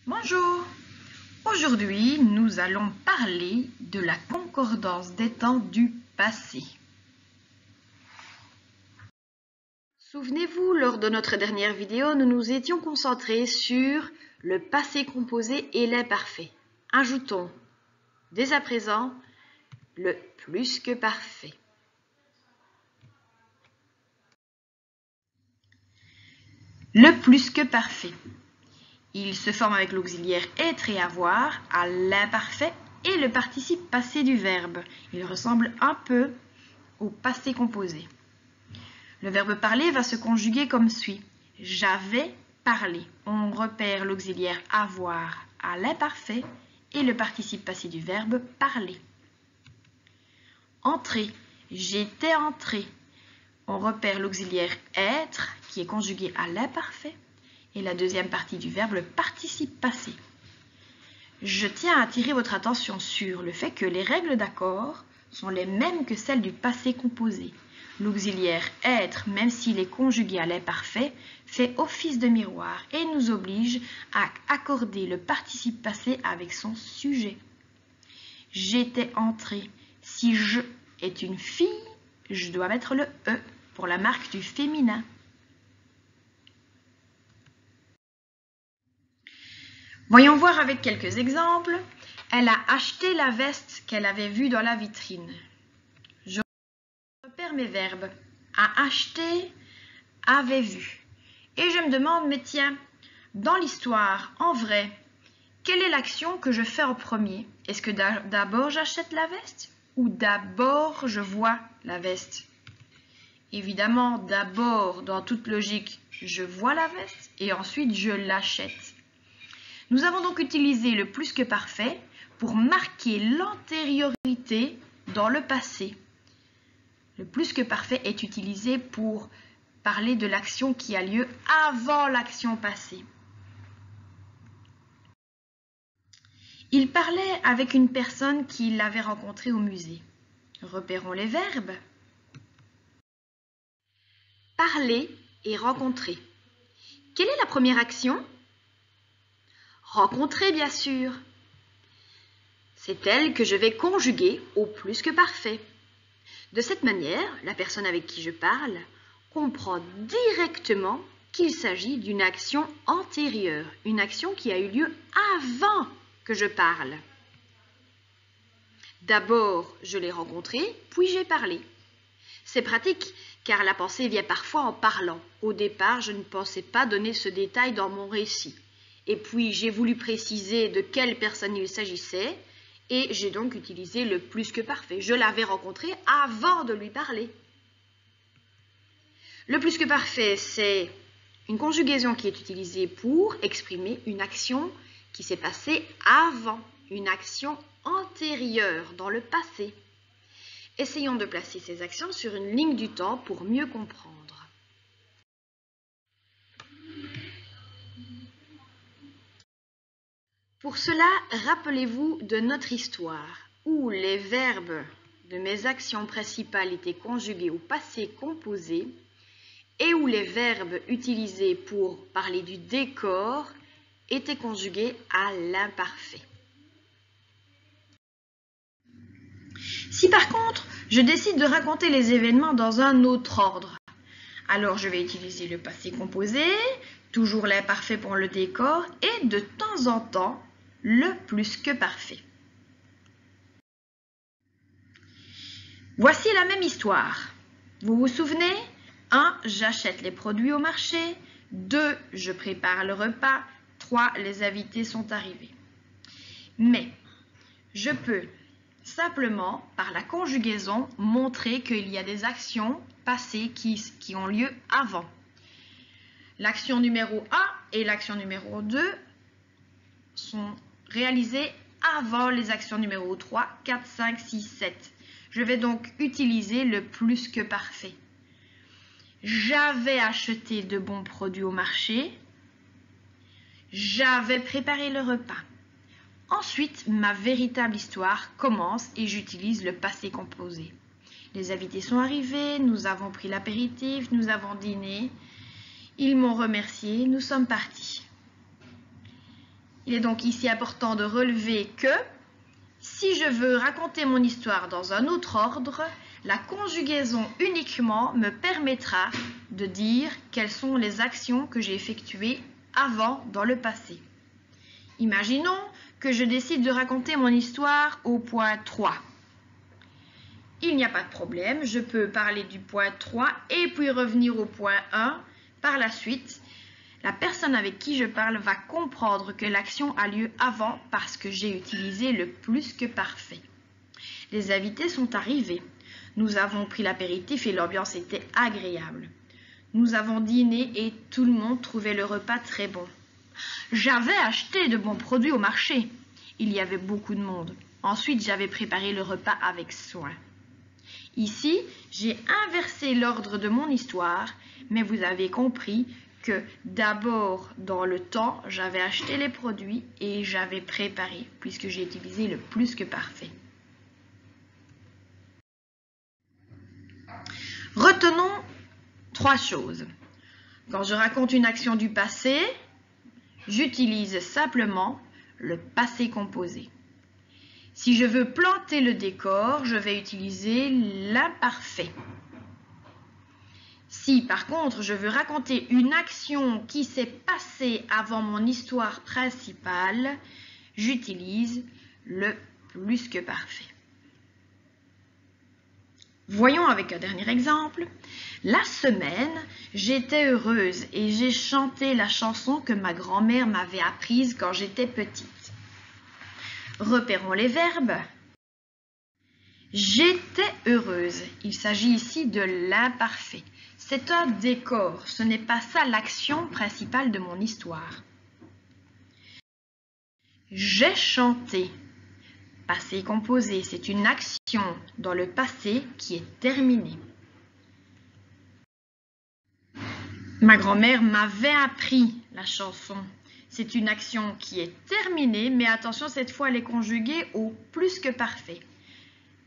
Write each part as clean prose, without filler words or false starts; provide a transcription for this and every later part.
Bonjour! Aujourd'hui, nous allons parler de la concordance des temps du passé. Souvenez-vous, lors de notre dernière vidéo, nous nous étions concentrés sur le passé composé et l'imparfait. Ajoutons dès à présent le plus que parfait. Le plus que parfait. Il se forme avec l'auxiliaire être et avoir à l'imparfait et le participe passé du verbe. Il ressemble un peu au passé composé. Le verbe parler va se conjuguer comme suit. J'avais parlé. On repère l'auxiliaire avoir à l'imparfait et le participe passé du verbe parler. Entrer. J'étais entré. On repère l'auxiliaire être qui est conjugué à l'imparfait et la deuxième partie du verbe, le participe passé. Je tiens à attirer votre attention sur le fait que les règles d'accord sont les mêmes que celles du passé composé. L'auxiliaire être, même s'il est conjugué à l'imparfait, fait office de miroir et nous oblige à accorder le participe passé avec son sujet. J'étais entré. Si je est une fille, je dois mettre le E pour la marque du féminin. Voyons voir avec quelques exemples. Elle a acheté la veste qu'elle avait vue dans la vitrine. Je repère mes verbes. A acheté, avait vu. Et je me demande, mais tiens, dans l'histoire, en vrai, quelle est l'action que je fais en premier? Est-ce que d'abord j'achète la veste ou d'abord je vois la veste? Évidemment, d'abord, dans toute logique, je vois la veste et ensuite je l'achète. Nous avons donc utilisé le plus que parfait pour marquer l'antériorité dans le passé. Le plus que parfait est utilisé pour parler de l'action qui a lieu avant l'action passée. Il parlait avec une personne qu'il avait rencontrée au musée. Repérons les verbes. Parler et rencontrer. Quelle est la première action? Rencontrer, bien sûr. C'est elle que je vais conjuguer au plus que parfait. De cette manière, la personne avec qui je parle comprend directement qu'il s'agit d'une action antérieure, une action qui a eu lieu avant que je parle. D'abord, je l'ai rencontré, puis j'ai parlé. C'est pratique, car la pensée vient parfois en parlant. Au départ, je ne pensais pas donner ce détail dans mon récit. Et puis, j'ai voulu préciser de quelle personne il s'agissait, et j'ai donc utilisé le plus que parfait. Je l'avais rencontré avant de lui parler. Le plus que parfait, c'est une conjugaison qui est utilisée pour exprimer une action qui s'est passée avant, une action antérieure dans le passé. Essayons de placer ces actions sur une ligne du temps pour mieux comprendre. Pour cela, rappelez-vous de notre histoire, où les verbes de mes actions principales étaient conjugués au passé composé et où les verbes utilisés pour parler du décor étaient conjugués à l'imparfait. Si par contre, je décide de raconter les événements dans un autre ordre, alors je vais utiliser le passé composé, toujours l'imparfait pour le décor et de temps en temps, le plus que parfait. Voici la même histoire. Vous vous souvenez? 1. J'achète les produits au marché. 2. Je prépare le repas. 3. Les invités sont arrivés. Mais je peux simplement, par la conjugaison, montrer qu'il y a des actions passées qui ont lieu avant. L'action numéro 1 et l'action numéro 2 sont réalisées avant les actions numéro 3, 4, 5, 6, 7. Je vais donc utiliser le plus que parfait. J'avais acheté de bons produits au marché. J'avais préparé le repas. Ensuite, ma véritable histoire commence et j'utilise le passé composé. Les invités sont arrivés, nous avons pris l'apéritif, nous avons dîné. Ils m'ont remercié, nous sommes partis. Il est donc ici important de relever que si je veux raconter mon histoire dans un autre ordre, la conjugaison uniquement me permettra de dire quelles sont les actions que j'ai effectuées avant dans le passé. Imaginons que je décide de raconter mon histoire au point 3. Il n'y a pas de problème, je peux parler du point 3 et puis revenir au point 1 par la suite. La personne avec qui je parle va comprendre que l'action a lieu avant parce que j'ai utilisé le plus que parfait. Les invités sont arrivés. Nous avons pris l'apéritif et l'ambiance était agréable. Nous avons dîné et tout le monde trouvait le repas très bon. J'avais acheté de bons produits au marché. Il y avait beaucoup de monde. Ensuite, j'avais préparé le repas avec soin. Ici, j'ai inversé l'ordre de mon histoire, mais vous avez compris que d'abord, dans le temps, j'avais acheté les produits et j'avais préparé, puisque j'ai utilisé le plus que parfait. Retenons 3 choses. Quand je raconte une action du passé, j'utilise simplement le passé composé. Si je veux planter le décor, je vais utiliser l'imparfait. Si par contre je veux raconter une action qui s'est passée avant mon histoire principale, j'utilise le plus que parfait. Voyons avec un dernier exemple. La semaine, j'étais heureuse et j'ai chanté la chanson que ma grand-mère m'avait apprise quand j'étais petite. Repérons les verbes. J'étais heureuse. Il s'agit ici de l'imparfait. C'est un décor, ce n'est pas ça l'action principale de mon histoire. J'ai chanté. Passé composé, c'est une action dans le passé qui est terminée. Ma grand-mère m'avait appris la chanson. C'est une action qui est terminée, mais attention, cette fois elle est conjuguée au plus que parfait.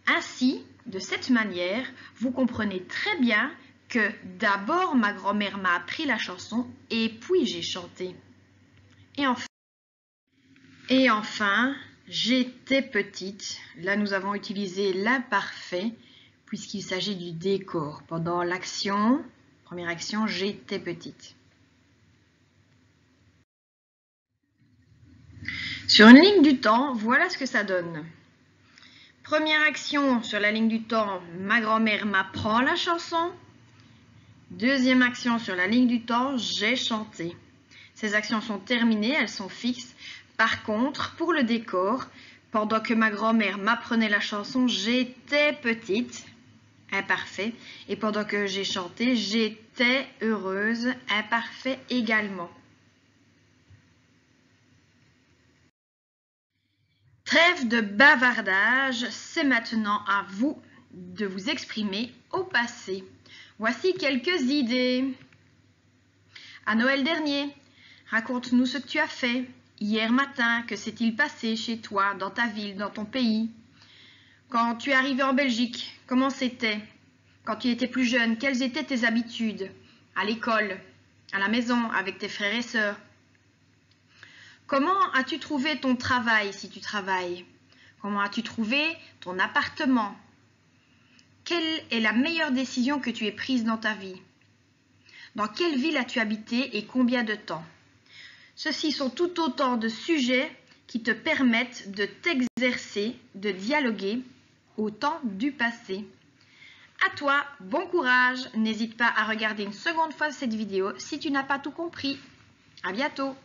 Ainsi, de cette manière, vous comprenez très bien que d'abord ma grand-mère m'a appris la chanson et puis j'ai chanté. Et enfin, j'étais petite. Là, nous avons utilisé l'imparfait puisqu'il s'agit du décor. Pendant l'action, première action, j'étais petite. Sur une ligne du temps, voilà ce que ça donne. Première action sur la ligne du temps, ma grand-mère m'apprend la chanson. Deuxième action sur la ligne du temps, j'ai chanté. Ces actions sont terminées, elles sont fixes. Par contre, pour le décor, pendant que ma grand-mère m'apprenait la chanson, j'étais petite, imparfait. Et pendant que j'ai chanté, j'étais heureuse, imparfait également. Trêve de bavardage, c'est maintenant à vous de vous exprimer au passé. Voici quelques idées. À Noël dernier, raconte-nous ce que tu as fait. Hier matin, que s'est-il passé chez toi, dans ta ville, dans ton pays? Quand tu es arrivé en Belgique, comment c'était? Quand tu étais plus jeune, quelles étaient tes habitudes? À l'école, à la maison, avec tes frères et sœurs? Comment as-tu trouvé ton travail si tu travailles? Comment as-tu trouvé ton appartement? Quelle est la meilleure décision que tu aies prise dans ta vie? Dans quelle ville as-tu habité et combien de temps? Ceux-ci sont tout autant de sujets qui te permettent de t'exercer, de dialoguer au temps du passé. À toi, bon courage! N'hésite pas à regarder une seconde fois cette vidéo si tu n'as pas tout compris. À bientôt!